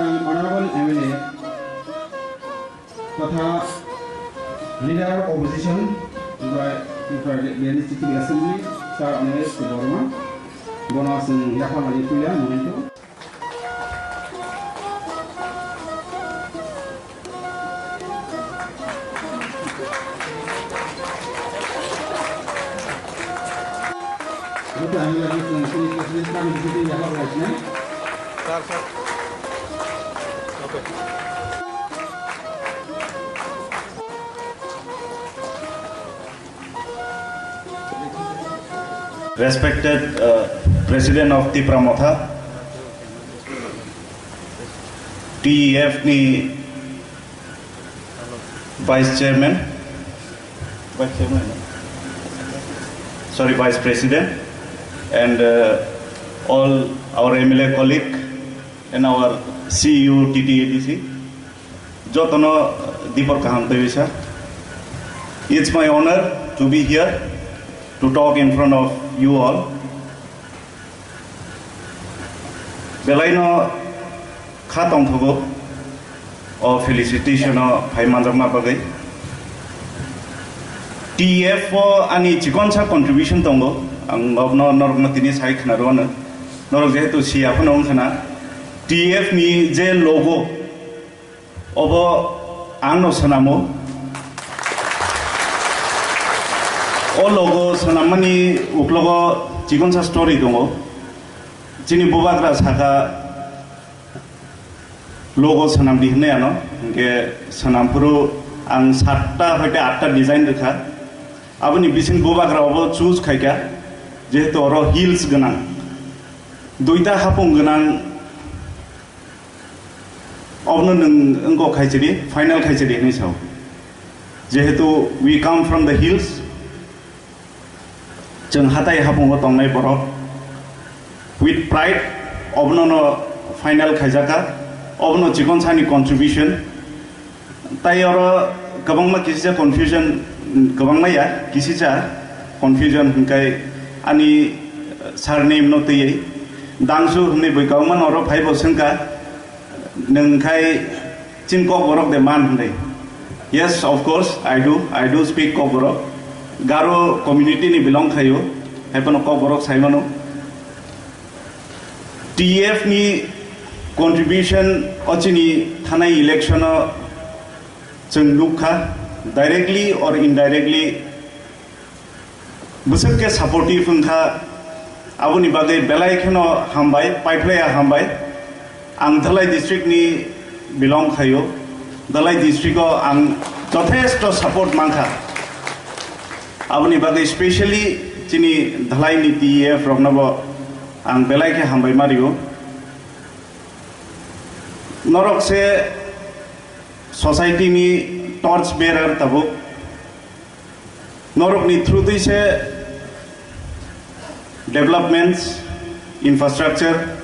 honorable MLA तथा leader of opposition by the Legislative Assembly Sir Anes Borom Bonus Yapharkha Tef Khumulwngo Respected President of Tipra Mothani TEF ni Vice President and all our MLA colleague and our CU TTADC Jotono Yapharkha Tef. It's my honor to be here to talk in front of you all. Belaino khatong thogo or felicitation of Paimandrama Bagai. TF for any chikoncha contribution tongo, and of no Normatini Hike Narona, nor to see a phenomena. TF ni J logo over Anno Sanamo. All logos Sanamani Uklogo Chikonsa story dongo. Chini Bubagra Saka logo Sanam Dihneano, Sanampuru and Sata Hota after design the car. Abani Bisin Bubagra over choose Kaika, Jetoro Hills Ganang. Duita Hapung Ganang Obno Kaiseri, final Kaiseri in his house. Jehetu, we come from the hills. Jeng hatai hapung otong nai borok with pride obno final khaijaka obno chikon sani contribution tai oro kabangma kisija confusion kabangma ya kisija confusion hingkai ani surname no tei dangsu hne boikawman oro 5% ka nengkai chinkok borok de man hne. Yes, of course I do speak kok borok. Garo community ni belong kayo, happen ko borok saimano. TF ni contribution ochini thanai election chung lukha directly or indirectly busuk ke supportiveungkha abuni bagai belai kheno hambai paiplaya hambai ang Dalai district ni belong kayo Dalai district ko ang jothesto support mangkha. Abuni bagai especially chini Dalai ni TEF Rognabo ang belai ke hambai mario norok se society ni torch bearer tabo norok ni through this developments infrastructure